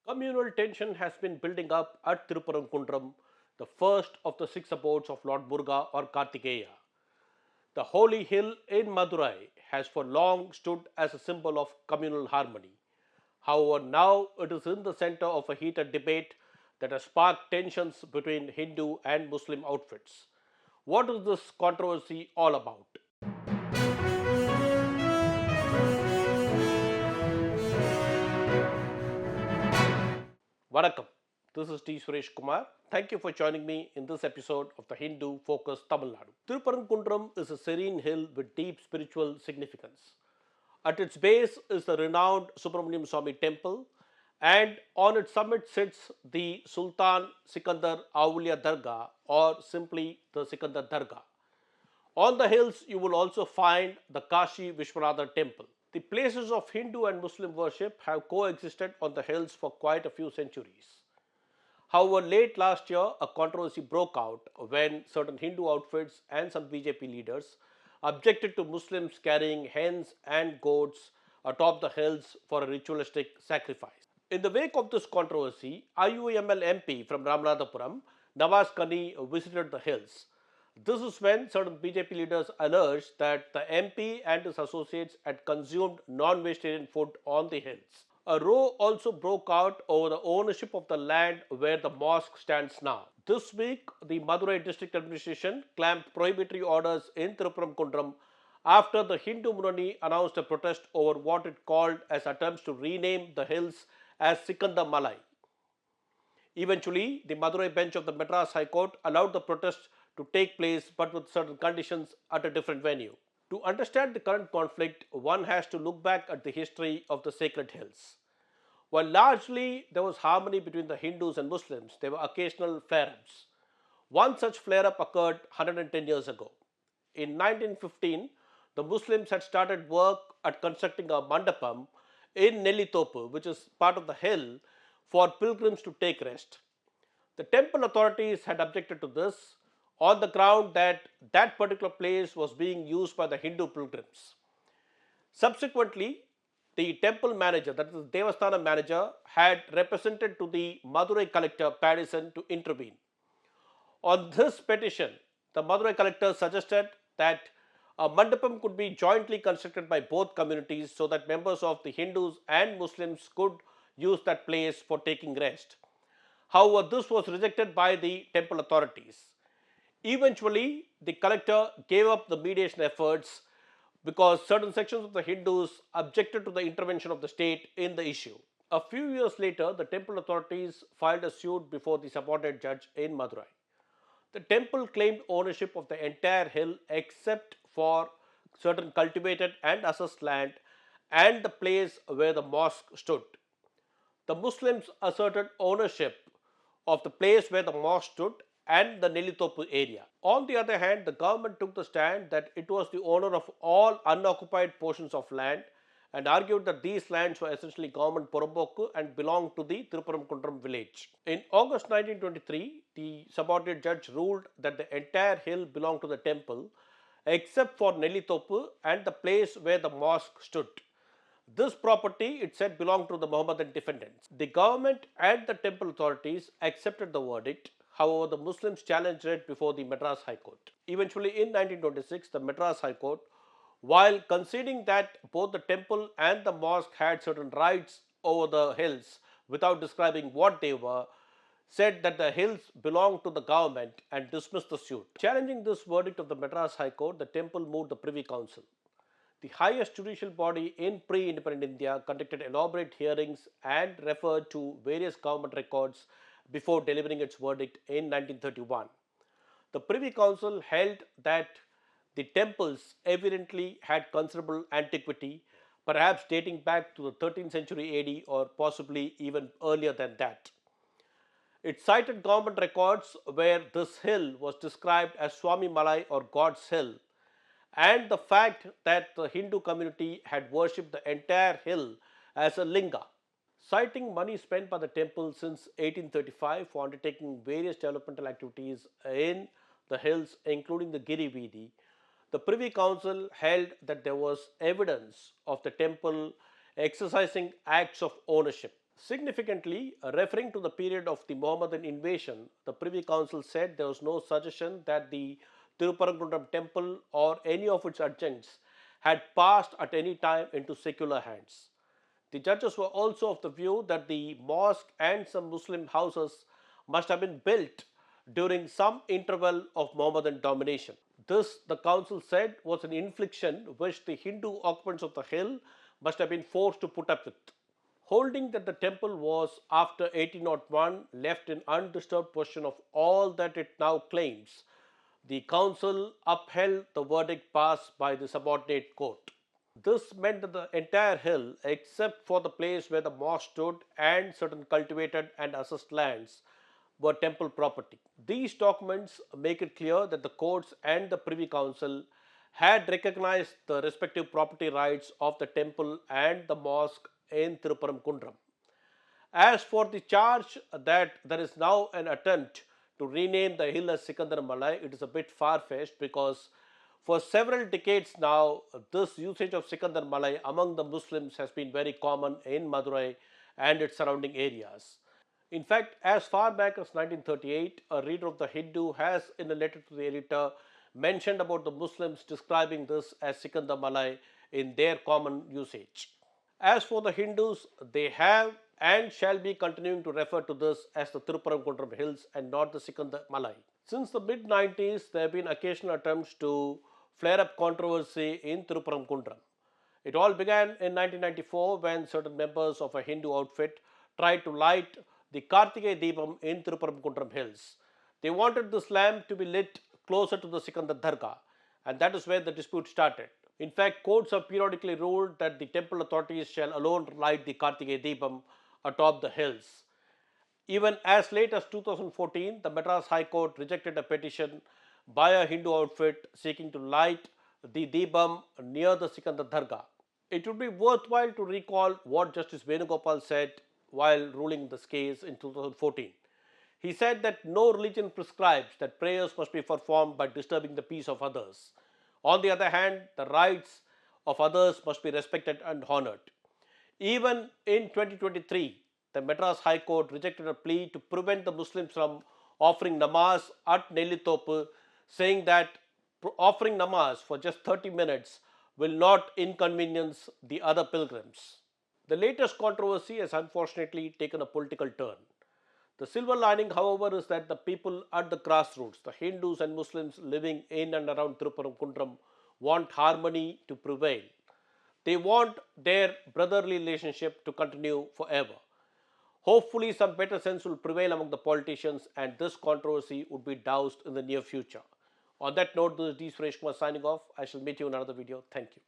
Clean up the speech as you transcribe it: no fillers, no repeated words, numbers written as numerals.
Communal tension has been building up at Thiruparankundram, the first of the six abodes of Lord Muruga or Karthikeya. The holy hill in Madurai has for long stood as a symbol of communal harmony. However, now it is in the center of a heated debate that has sparked tensions between Hindu and Muslim outfits. What is this controversy all about? Vanakkam. This is T. Suresh Kumar. Thank you for joining me in this episode of the Hindu Focus Tamil Nadu. Thiruparankundram is a serene hill with deep spiritual significance. At its base is the renowned Subramaniya Swamy Temple, and on its summit sits the Sultan Sikkandar Avulia Dargah, or simply the Sikkandar Dargah. On the hills, you will also find the Kashi Viswanathar Temple. The places of Hindu and Muslim worship have coexisted on the hills for quite a few centuries. However, late last year, a controversy broke out when certain Hindu outfits and some BJP leaders objected to Muslims carrying hens and goats atop the hills for a ritualistic sacrifice. In the wake of this controversy, IUML MP from Ramanathapuram, Nawaz Kani, visited the hills. This is when certain BJP leaders alleged that the MP and his associates had consumed non-vegetarian food on the hills. A row also broke out over the ownership of the land where the mosque stands now. This week, the Madurai district administration clamped prohibitory orders in Thiruparankundram after the Hindu Munani announced a protest over what it called as attempts to rename the hills as Sikkandar Malai. Eventually, the Madurai bench of the Madras High Court allowed the protest to take place but with certain conditions at a different venue. To understand the current conflict, one has to look back at the history of the sacred hills. While largely there was harmony between the Hindus and Muslims, there were occasional flare-ups. One such flare-up occurred 110 years ago. In 1915, the Muslims had started work at constructing a mandapam in Nellithopu, which is part of the hill, for pilgrims to take rest. The temple authorities had objected to this on the ground that that particular place was being used by the Hindu pilgrims. Subsequently, the temple manager, that is the Devasthana manager, had represented to the Madurai collector Paddison to intervene. On this petition, the Madurai collector suggested that a mandapam could be jointly constructed by both communities so that members of the Hindus and Muslims could use that place for taking rest. However, this was rejected by the temple authorities. Eventually, the collector gave up the mediation efforts because certain sections of the Hindus objected to the intervention of the state in the issue. A few years later, the temple authorities filed a suit before the subordinate judge in Madurai. The temple claimed ownership of the entire hill except for certain cultivated and assessed land and the place where the mosque stood. The Muslims asserted ownership of the place where the mosque stood and the Nellithopu area. On the other hand, the government took the stand that it was the owner of all unoccupied portions of land and argued that these lands were essentially government Porambokku and belonged to the Thiruparankundram village. In August 1923, the subordinate judge ruled that the entire hill belonged to the temple except for Nellithopu and the place where the mosque stood. This property, it said, belonged to the Mohammedan defendants. The government and the temple authorities accepted the verdict. However, the Muslims challenged it before the Madras High Court. Eventually, in 1926, the Madras High Court, while conceding that both the temple and the mosque had certain rights over the hills without describing what they were, said that the hills belonged to the government and dismissed the suit. Challenging this verdict of the Madras High Court, the temple moved the Privy Council. The highest judicial body in pre-independent India conducted elaborate hearings and referred to various government records before delivering its verdict in 1931. The Privy Council held that the temples evidently had considerable antiquity, perhaps dating back to the 13th century AD or possibly even earlier than that. It cited government records where this hill was described as Swami Malai or God's Hill, and the fact that the Hindu community had worshipped the entire hill as a linga. Citing money spent by the temple since 1835 for undertaking various developmental activities in the hills, including the Giri Veedi, the Privy Council held that there was evidence of the temple exercising acts of ownership. Significantly, referring to the period of the Mohammedan invasion, the Privy Council said there was no suggestion that the Thiruparankundram temple or any of its adjuncts had passed at any time into secular hands. The judges were also of the view that the mosque and some Muslim houses must have been built during some interval of Mohammedan domination. This, the council said, was an infliction which the Hindu occupants of the hill must have been forced to put up with. Holding that the temple was, after 1801, left in undisturbed possession of all that it now claims, the council upheld the verdict passed by the subordinate court. This meant that the entire hill, except for the place where the mosque stood and certain cultivated and assessed lands, were temple property. These documents make it clear that the courts and the Privy Council had recognized the respective property rights of the temple and the mosque in Thiruparankundram. As for the charge that there is now an attempt to rename the hill as Sikkandar Malai, it is a bit far-fetched because for several decades now, this usage of Sikkandar Malai among the Muslims has been very common in Madurai and its surrounding areas. In fact, as far back as 1938, a reader of the Hindu has, in a letter to the editor, mentioned about the Muslims describing this as Sikkandar Malai in their common usage. As for the Hindus, they have and shall be continuing to refer to this as the Thiruparankundram Hills and not the Sikkandar Malai. Since the mid-90s, there have been occasional attempts to flare up controversy in Thiruparankundram. It all began in 1994 when certain members of a Hindu outfit tried to light the Karthikeya Deepam in Thiruparankundram Hills. They wanted this lamp to be lit closer to the Sikkandar Dargah, and that is where the dispute started. In fact, courts have periodically ruled that the temple authorities shall alone light the Karthikeya Deepam atop the hills. Even as late as 2014, the Madras High Court rejected a petition by a Hindu outfit seeking to light the Deepam near the Sikkandar Dargah. It would be worthwhile to recall what Justice Venugopal said while ruling this case in 2014. He said that no religion prescribes that prayers must be performed by disturbing the peace of others. On the other hand, the rights of others must be respected and honored. Even in 2023, the Madras High Court rejected a plea to prevent the Muslims from offering namaz at Nellithopu, saying that offering namaz for just 30 minutes will not inconvenience the other pilgrims. The latest controversy has unfortunately taken a political turn. The silver lining, however, is that the people at the grassroots, the Hindus and Muslims living in and around Thiruparankundram, want harmony to prevail. They want their brotherly relationship to continue forever. Hopefully, some better sense will prevail among the politicians and this controversy would be doused in the near future. On that note, this is Suresh signing off. I shall meet you in another video. Thank you.